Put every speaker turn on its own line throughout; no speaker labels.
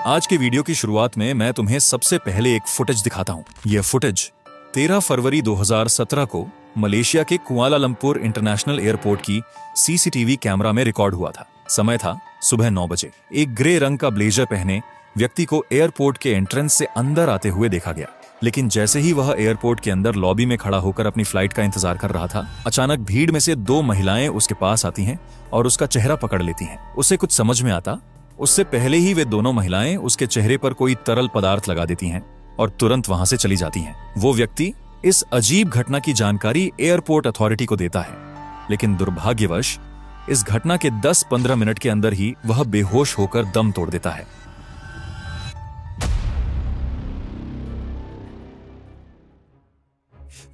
आज के वीडियो की शुरुआत में मैं तुम्हें सबसे पहले एक फुटेज दिखाता हूँ। यह फुटेज 13 फरवरी 2017 को मलेशिया के कुआलालंपुर इंटरनेशनल एयरपोर्ट की सीसीटीवी कैमरा में रिकॉर्ड हुआ था। समय था सुबह 9 बजे। एक ग्रे रंग का ब्लेजर पहने व्यक्ति को एयरपोर्ट के एंट्रेंस से अंदर आते हुए देखा गया, लेकिन जैसे ही वह एयरपोर्ट के अंदर लॉबी में खड़ा होकर अपनी फ्लाइट का इंतजार कर रहा था, अचानक भीड़ में से 2 महिलाएं उसके पास आती हैं और उसका चेहरा पकड़ लेती हैं। उसे कुछ समझ में आता उससे पहले ही वे दोनों महिलाएं उसके चेहरे पर कोई तरल पदार्थ लगा देती हैं और तुरंत वहां से चली जाती हैं। वो व्यक्ति इस अजीब घटना की जानकारी एयरपोर्ट अथॉरिटी को देता है, लेकिन दुर्भाग्यवश इस घटना के 10-15 मिनट के अंदर ही वह बेहोश होकर दम तोड़ देता है।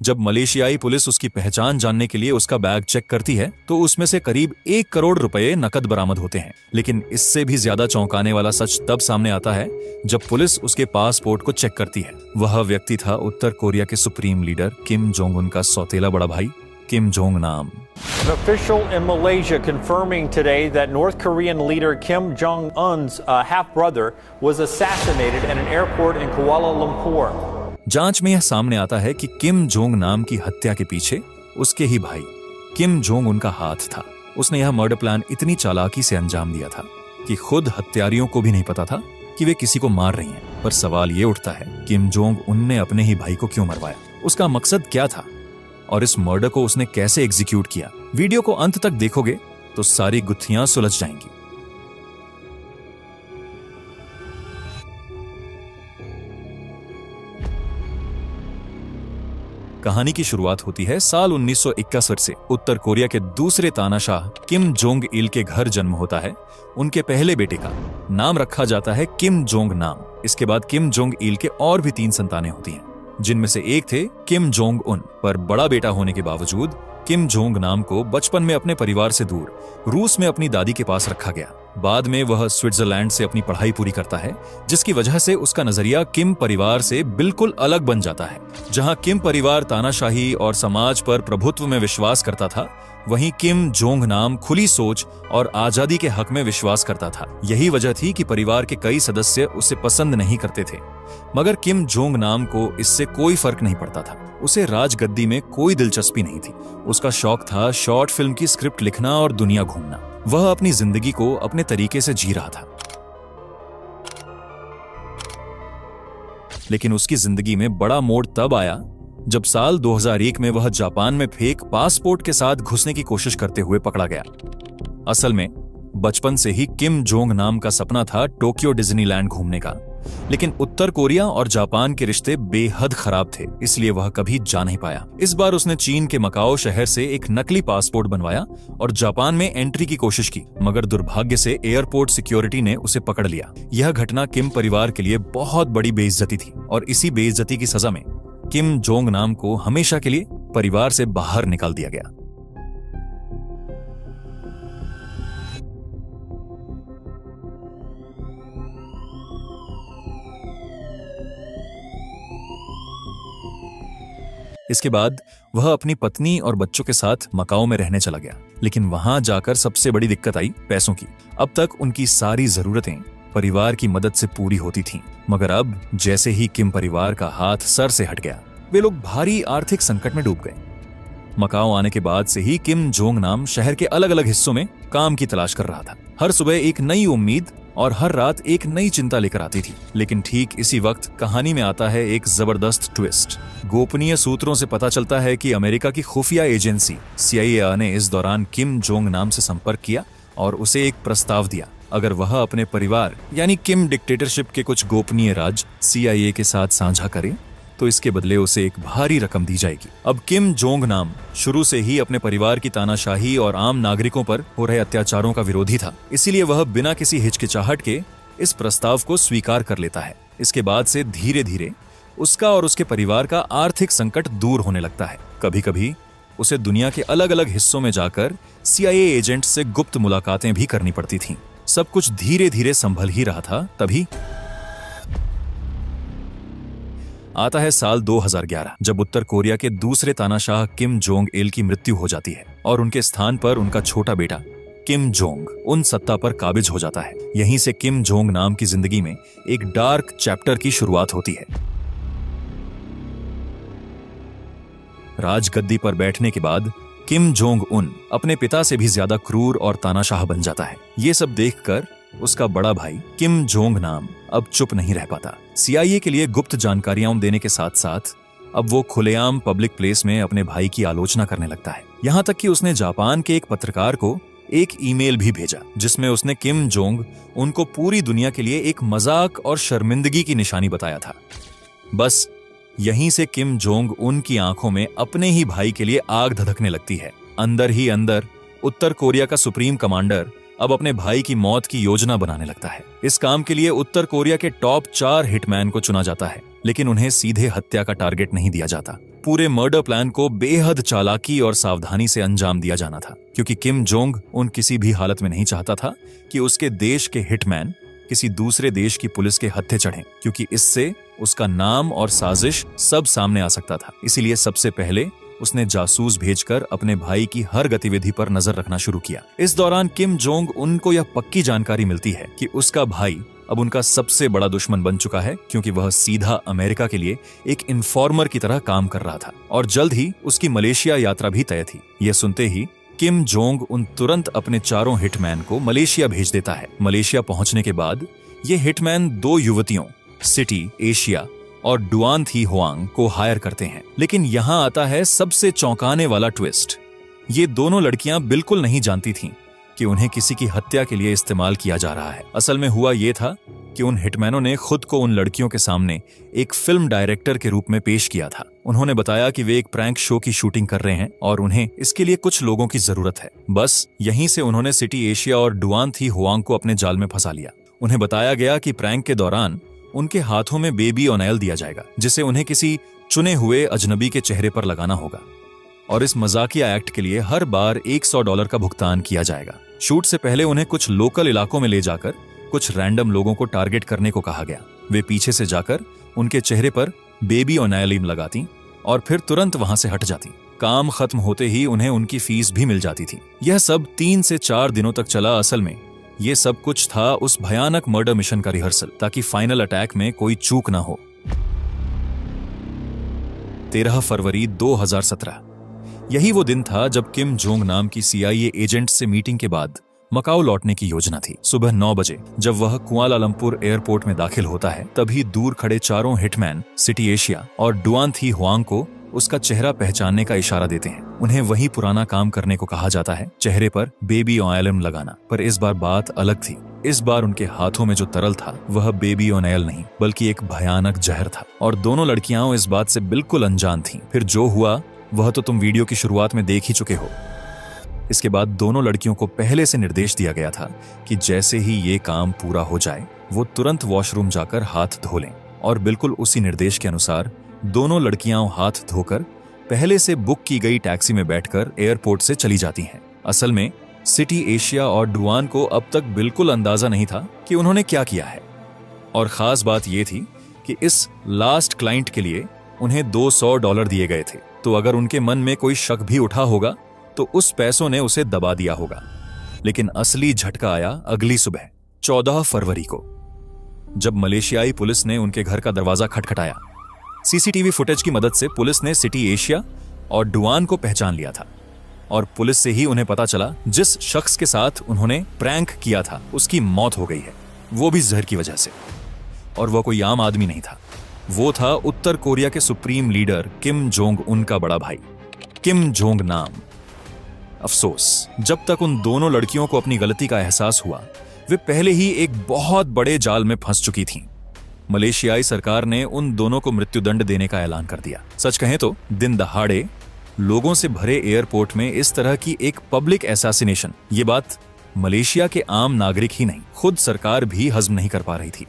जब मलेशियाई पुलिस उसकी पहचान जानने के लिए उसका बैग चेक करती है तो उसमें से करीब 1 करोड़ रुपए नकद बरामद होते हैं। लेकिन इससे भी ज्यादा चौंकाने वाला सच तब सामने आता है जब पुलिस उसके पासपोर्ट को चेक करती है। वह व्यक्ति था उत्तर कोरिया के supreme leader Kim Jong Un का सौतेला बड़ा भाई किम जोंग नाम।
An official in Malaysia confirming today that North Korean leader Kim Jong-un's half-brother was assassinated at an airport in Kuala Lumpur.
जांच में यह सामने आता है कि किम जोंग नाम की हत्या के पीछे उसके ही भाई किम जोंग उन का हाथ था। उसने यह मर्डर प्लान इतनी चालाकी से अंजाम दिया था कि खुद हत्यारियों को भी नहीं पता था कि वे किसी को मार रही हैं। पर सवाल ये उठता है, किम जोंग उन ने अपने ही भाई को क्यों मरवाया? उसका मकसद क्या था और इस मर्डर को उसने कैसे एग्जीक्यूट किया? वीडियो को अंत तक देखोगे तो सारी गुत्थियां सुलझ जाएंगी। कहानी की शुरुआत होती है साल 1961 से। उत्तर कोरिया के दूसरे तानाशाह किम जोंग इल के घर जन्म होता है। उनके पहले बेटे का नाम रखा जाता है किम जोंग नाम। इसके बाद किम जोंग इल के और भी 3 संतानें होती हैं, जिनमें से एक थे किम जोंग उन। पर बड़ा बेटा होने के बावजूद किम जोंग नाम को बचपन में अपने परिवार से दूर रूस में अपनी दादी के पास रखा गया। बाद में वह स्विट्जरलैंड से अपनी पढ़ाई पूरी करता है, जिसकी वजह से उसका नजरिया किम परिवार से बिल्कुल अलग बन जाता है। जहां किम परिवार तानाशाही और समाज पर प्रभुत्व में विश्वास करता था, वहीं किम जोंग नाम खुली सोच और आजादी के हक में विश्वास करता था। यही वजह थी कि परिवार के कई सदस्य उसे पसंद नहीं करते थे, मगर किम जोंग नाम को इससे कोई फर्क नहीं पड़ता था। उसे राजगद्दी में कोई दिलचस्पी नहीं थी। उसका शौक था शॉर्ट फिल्म की स्क्रिप्ट लिखना और दुनिया घूमना। वह अपनी जिंदगी को अपने तरीके से जी रहा था। लेकिन उसकी जिंदगी में बड़ा मोड़ तब आया जब साल 2001 में वह जापान में फेक पासपोर्ट के साथ घुसने की कोशिश करते हुए पकड़ा गया। असल में बचपन से ही किम जोंग नाम का सपना था टोक्यो डिज्नीलैंड घूमने का, लेकिन उत्तर कोरिया और जापान के रिश्ते बेहद खराब थे, इसलिए वह कभी जा नहीं पाया। इस बार उसने चीन के मकाओ शहर से एक नकली पासपोर्ट बनवाया और जापान में एंट्री की कोशिश की, मगर दुर्भाग्य से एयरपोर्ट सिक्योरिटी ने उसे पकड़ लिया। यह घटना किम परिवार के लिए बहुत बड़ी बेइज्जती थी और इसी बेइज्जती की सजा में किम जोंग नाम को हमेशा के लिए परिवार से बाहर निकाल दिया गया। इसके बाद वह अपनी पत्नी और बच्चों के साथ मकाओ में रहने चला गया, लेकिन वहां जाकर सबसे बड़ी दिक्कत आई पैसों की। अब तक उनकी सारी जरूरतें परिवार की मदद से पूरी होती थीं, मगर अब जैसे ही किम परिवार का हाथ सर से हट गया, वे लोग भारी आर्थिक संकट में डूब गए। मकाओ आने के बाद से ही किम जोंग नाम शहर के अलग अलग हिस्सों में काम की तलाश कर रहा था। हर सुबह एक नई उम्मीद और हर रात एक नई चिंता लेकर आती थी। लेकिन ठीक इसी वक्त कहानी में आता है एक जबरदस्त ट्विस्ट। गोपनीय सूत्रों से पता चलता है कि अमेरिका की खुफिया एजेंसी CIA ने इस दौरान किम जोंग नाम से संपर्क किया और उसे एक प्रस्ताव दिया। अगर वह अपने परिवार यानी किम डिक्टेटरशिप के कुछ गोपनीय राज CIA के साथ साझा करे तो इसके बदले उसे एक भारी रकम दी जाएगी। अब किम जोंग नाम शुरू से ही अपने परिवार की तानाशाही और आम नागरिकों पर हो रहे अत्याचारों का विरोधी था, इसीलिए वह बिना किसी हिचकिचाहट के इस प्रस्ताव को स्वीकार कर लेता है। इसके बाद से धीरे धीरे उसका और उसके परिवार का आर्थिक संकट दूर होने लगता है। कभी कभी उसे दुनिया के अलग अलग हिस्सों में जाकर CIA एजेंट से गुप्त मुलाकातें भी करनी पड़ती थीं। सब कुछ धीरे धीरे संभल ही रहा था, तभी आता है साल 2011, जब उत्तर कोरिया के दूसरे तानाशाह किम जोंग इल की मृत्यु हो जाती है और उनके स्थान पर उनका छोटा बेटा किम जोंग उन सत्ता पर काबिज हो जाता है। यहीं से किम जोंग नाम की जिंदगी में एक डार्क चैप्टर की शुरुआत होती है। राजगद्दी पर बैठने के बाद किम जोंग उन अपने पिता से भी ज्यादा क्रूर और तानाशाह बन जाता है। ये सब देखकर उसका बड़ा भाई किम जोंग नाम अब चुप नहीं रह पाता। CIA के लिए गुप्त जानकारियां देने के साथ साथ अब वो खुलेआम पब्लिक प्लेस में अपने भाई की आलोचना करने लगता है। यहां तक कि उसने जापान के एक पत्रकार को एक ईमेल भी भेजा जिसमें उसने किम जोंग उनको पूरी दुनिया के लिए एक मजाक और शर्मिंदगी की निशानी बताया था। बस यहीं से किम जोंग उन की आंखों में अपने ही भाई के लिए आग धधकने लगती है। अंदर ही अंदर उत्तर कोरिया का सुप्रीम कमांडर अब अपने भाई की मौत की योजना बनाने लगता है। इस काम के लिए उत्तर कोरिया के टॉप 4 हिटमैन को चुना जाता है, लेकिन उन्हें सीधे हत्या का टारगेट नहीं दिया जाता। पूरे मर्डर प्लान को बेहद चालाकी और सावधानी से अंजाम दिया जाना था, क्योंकि किम जोंग उन किसी भी हालत में नहीं चाहता था कि उसके देश के हिटमैन किसी दूसरे देश की पुलिस के हत्थे चढ़ें, क्योंकि इससे उसका नाम और साजिश सब सामने आ सकता था। इसीलिए सबसे पहले उसने जासूस भेजकर अपने भाई की हर गतिविधि पर नजर रखना शुरू किया। इस दौरान किम जोंग उनको यह पक्की जानकारी मिलती है कि उसका भाई अब उनका सबसे बड़ा दुश्मन बन चुका है, क्योंकि वह सीधा अमेरिका के लिए एक इन्फॉर्मर की तरह काम कर रहा था और जल्द ही उसकी मलेशिया यात्रा भी तय थी। यह सुनते ही किम जोंग उन तुरंत अपने 4 हिटमैन को मलेशिया भेज देता है। मलेशिया पहुंचने के बाद ये हिटमैन 2 युवतियों सिटी एशिया और डुआन थी हुआंग को हायर करते हैं। लेकिन यहां आता है सबसे चौंकाने वाला ट्विस्ट। ये दोनों लड़कियां बिल्कुल नहीं जानती थीं कि उन्हें किसी की हत्या के लिए इस्तेमाल किया जा रहा है। असल में हुआ ये था कि उन हिटमैनों ने खुद को उन लड़कियों के सामने एक फिल्म डायरेक्टर के रूप में पेश किया था। उन्होंने बताया कि वे एक प्रैंक शो की शूटिंग कर रहे हैं और उन्हें इसके लिए कुछ लोगों की जरूरत है। बस यहीं से उन्होंने सिटी एशिया और डुआन थी हुआंग को अपने जाल में फंसा लिया। उन्हें बताया गया कि प्रैंक के दौरान उनके हाथों में बेबी ऑयल दिया जाएगा, जिसे उन्हें किसी चुने हुए अजनबी के चेहरे पर लगाना होगा और इस मजाकिया एक्ट के लिए हर बार $100 का भुगतान किया जाएगा। शूट से पहले उन्हें कुछ लोकल इलाकों में ले जाकर कुछ रैंडम लोगों को टारगेट करने को कहा गया। वे पीछे से जाकर उनके चेहरे पर बेबी ऑयल लगाती और फिर तुरंत वहां से हट जाती। काम खत्म होते ही उन्हें उनकी फीस भी मिल जाती थी। यह सब 3 से 4 दिनों तक चला। असल में ये सब कुछ था उस भयानक मर्डर मिशन का रिहर्सल, ताकि फाइनल अटैक में कोई चूक ना हो। 13 फरवरी 2017 यही वो दिन था जब किम जोंग नाम की CIA एजेंट से मीटिंग के बाद मकाओ लौटने की योजना थी। सुबह 9 बजे जब वह कुआलालंपुर एयरपोर्ट में दाखिल होता है, तभी दूर खड़े 4 हिटमैन सिटी एशिया और डुआन थी हुआंग को उसका चेहरा पहचानने का इशारा देते हैं। उन्हें वही पुराना काम करने को कहा जाता है, चेहरे पर बेबी ऑयल लगाना। पर इस बार बात अलग थी। इस बार उनके हाथों में जो तरल था वह बेबी ऑयल नहीं बल्कि एक भयानक जहर था, और दोनों लड़कियां इस बात से बिल्कुल अनजान थीं। फिर जो हुआ वह तो तुम वीडियो की शुरुआत में देख ही चुके हो। इसके बाद दोनों लड़कियों को पहले से निर्देश दिया गया था कि जैसे ही ये काम पूरा हो जाए वो तुरंत वॉशरूम जाकर हाथ धो लें, और बिल्कुल उसी निर्देश के अनुसार दोनों लड़कियां हाथ धोकर पहले से बुक की गई टैक्सी में बैठकर एयरपोर्ट से चली जाती हैं। असल में सिटी एशिया और डुआन को अब तक बिल्कुल अंदाजा नहीं था कि उन्होंने क्या किया है, और खास बात यह थी कि इस लास्ट क्लाइंट के लिए उन्हें $200 दिए गए थे। तो अगर उनके मन में कोई शक भी उठा होगा तो उस पैसों ने उसे दबा दिया होगा। लेकिन असली झटका आया अगली सुबह 14 फरवरी को, जब मलेशियाई पुलिस ने उनके घर का दरवाजा खटखटाया। CCTV फुटेज की मदद से पुलिस ने सिटी एशिया और डुआन को पहचान लिया था, और पुलिस से ही उन्हें पता चला जिस शख्स के साथ उन्होंने प्रैंक किया था उसकी मौत हो गई है, वो भी जहर की वजह से। और वह कोई आम आदमी नहीं था, वो था उत्तर कोरिया के supreme leader Kim Jong Un का बड़ा भाई, किम जोंग नाम। अफसोस, जब तक उन दोनों लड़कियों को अपनी गलती का एहसास हुआ वे पहले ही एक बहुत बड़े जाल में फंस चुकी थीं। मलेशियाई सरकार ने उन दोनों को मृत्युदंड देने का ऐलान कर दिया। सच कहें तो दिन दहाड़े लोगों से भरे एयरपोर्ट में इस तरह की एक पब्लिक असैसिनेशन, ये बात मलेशिया के आम नागरिक ही नहीं, खुद सरकार भी हजम नहीं कर पा रही थी।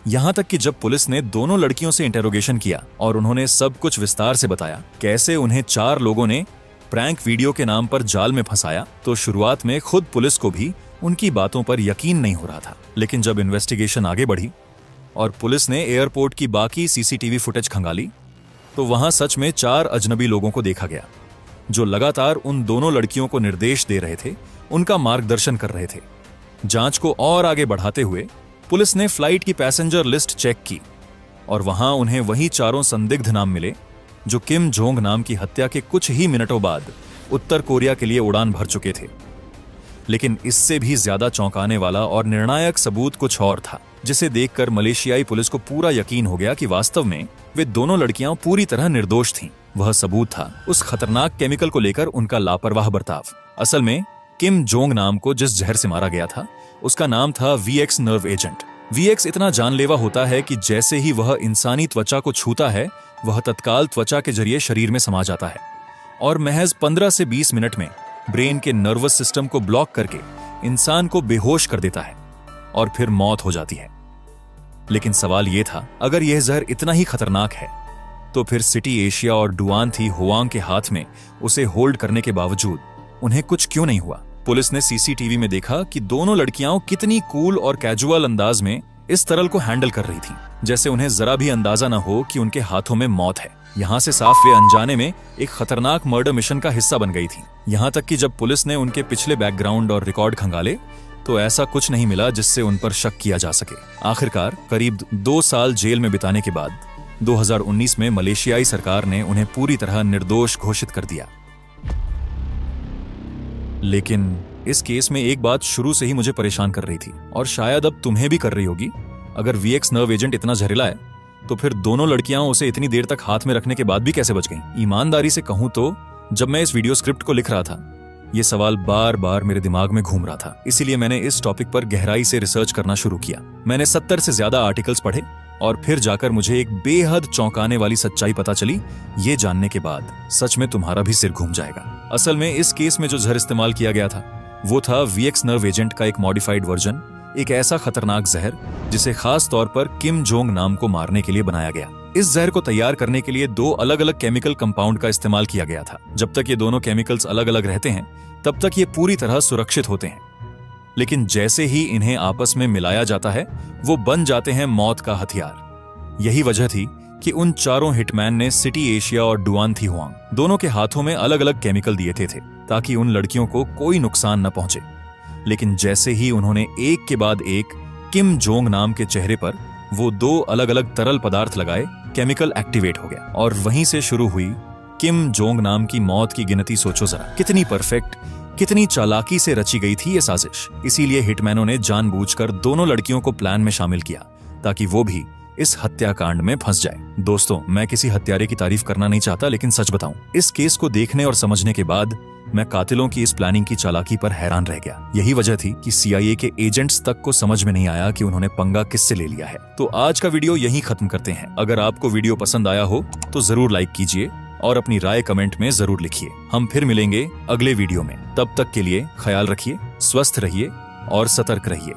यहां तक कि जब पुलिस ने दोनों लड़कियों से इंटेरोगेशन किया और उन्होंने सब कुछ विस्तार से बताया, कैसे उन्हें 4 लोगों ने प्रैंक वीडियो के नाम पर जाल में फंसाया, तो शुरुआत में खुद पुलिस को भी उनकी बातों पर यकीन नहीं हो रहा था। लेकिन जब इन्वेस्टिगेशन आगे बढ़ी और पुलिस ने एयरपोर्ट की बाकी CCTV फुटेज खंगाली, तो वहां सच में 4 अजनबी लोगों को देखा गया जो लगातार उन दोनों लड़कियों को निर्देश दे रहे थे उनका मार्गदर्शन कर रहे थे। जांच को और आगे बढ़ाते हुए पुलिस ने फ्लाइट की पैसेंजर लिस्ट चेक की और वहां उन्हें वही 4 संदिग्ध नाम मिले जो किम जोंग नाम की हत्या के कुछ ही मिनटों बाद उत्तर कोरिया के लिए उड़ान भर चुके थे। लेकिन इससे भी ज्यादा चौंकाने वाला और निर्णायक सबूत कुछ और था, जिसे देखकर मलेशियाई पुलिस को पूरा यकीन हो गया कि वास्तव में वे दोनों लड़कियां पूरी तरह निर्दोष थीं। वह सबूत था उस खतरनाक केमिकल को लेकर उनका लापरवाह बर्ताव। असल में किम जोंग नाम को जिस जहर से मारा गया था उसका नाम था VX नर्व एजेंट। VX इतना जानलेवा होता है कि जैसे ही वह इंसानी त्वचा को छूता है वह तत्काल त्वचा के जरिए शरीर में समा जाता है और महज 15 से 20 मिनट में ब्रेन के नर्वस सिस्टम को ब्लॉक करके इंसान को बेहोश कर देता है और फिर मौत हो जाती है। लेकिन सवाल यह था, अगर यह जहर इतना ही खतरनाक है तो फिर सिटी एशिया और डुआन थी हुआंग के हाथ में उसे होल्ड करने के बावजूद उन्हें कुछ क्यों नहीं हुआ? पुलिस ने सीसीटीवी में देखा कि दोनों लड़कियां कितनी कूल और कैजुअल अंदाज में इस तरल को हैंडल कर रही थीं, जैसे उन्हें जरा भी अंदाजा न हो कि उनके हाथों में मौत है। यहाँ से साफ वे अनजाने में एक खतरनाक मर्डर मिशन का हिस्सा बन गई थी। यहाँ तक कि जब पुलिस ने उनके पिछले बैकग्राउंड और रिकॉर्ड खंगाले तो ऐसा कुछ नहीं मिला जिससे उन पर शक किया जा सके। आखिरकार करीब 2 साल जेल में बिताने के बाद 2019 में मलेशियाई सरकार ने उन्हें पूरी तरह निर्दोष घोषित कर दिया। लेकिन इस केस में एक बात शुरू से ही मुझे परेशान कर रही थी और शायद अब तुम्हें भी कर रही होगी। अगर VX नर्व एजेंट इतना जहरीला है तो फिर दोनों लड़कियां उसे इतनी देर तक हाथ में रखने के बाद भी कैसे बच गईं? ईमानदारी से कहूं तो जब मैं इस वीडियो स्क्रिप्ट को लिख रहा था ये सवाल बार बार मेरे दिमाग में घूम रहा था। इसीलिए मैंने इस टॉपिक पर गहराई से रिसर्च करना शुरू किया। मैंने 70 से ज्यादा आर्टिकल्स पढ़े और फिर जाकर मुझे एक बेहद चौंकाने वाली सच्चाई पता चली। ये जानने के बाद सच में तुम्हारा भी सिर घूम जाएगा। असल में इस केस में जो जहर इस्तेमाल किया गया था वो था VX नर्व एजेंट का एक मॉडिफाइड वर्जन, एक ऐसा खतरनाक जहर जिसे खास तौर पर किम जोंग नाम को मारने के लिए बनाया गया। इस जहर को तैयार करने के लिए 2 अलग अलग केमिकल कंपाउंड का इस्तेमाल किया गया था। जब तक ये दोनों केमिकल्स अलग अलग रहते हैं तब तक ये पूरी तरह सुरक्षित होते हैं, लेकिन जैसे ही इन्हें आपस में मिलाया जाता है वो बन जाते हैं मौत का हथियार। यही वजह थी कि उन 4 हिटमैन ने सिटी एशिया और डुआन थी हुआंग दोनों के हाथों में अलग अलग केमिकल दिए थे ताकि उन लड़कियों को कोई नुकसान न पहुंचे। लेकिन जैसे ही उन्होंने एक के बाद एक किम जोंग नाम के चेहरे पर वो 2 अलग अलग तरल पदार्थ लगाए, केमिकल एक्टिवेट हो गया और वहीं से शुरू हुई किम जोंग नाम की मौत की गिनती। सोचो जरा, कितनी परफेक्ट, कितनी चालाकी से रची गई थी ये साजिश। इसीलिए हिटमैनों ने जानबूझकर दोनों लड़कियों को प्लान में शामिल किया ताकि वो भी इस हत्याकांड में फंस जाए। दोस्तों, मैं किसी हत्यारे की तारीफ करना नहीं चाहता, लेकिन सच बताऊं, इस केस को देखने और समझने के बाद मैं कातिलों की इस प्लानिंग की चालाकी पर हैरान रह गया। यही वजह थी कि CIA के एजेंट्स तक को समझ में नहीं आया कि उन्होंने पंगा किससे ले लिया है। तो आज का वीडियो यहीं खत्म करते हैं। अगर आपको वीडियो पसंद आया हो तो जरूर लाइक कीजिए और अपनी राय कमेंट में जरूर लिखिए। हम फिर मिलेंगे अगले वीडियो में। तब तक के लिए ख्याल रखिए, स्वस्थ रहिए और सतर्क रहिए।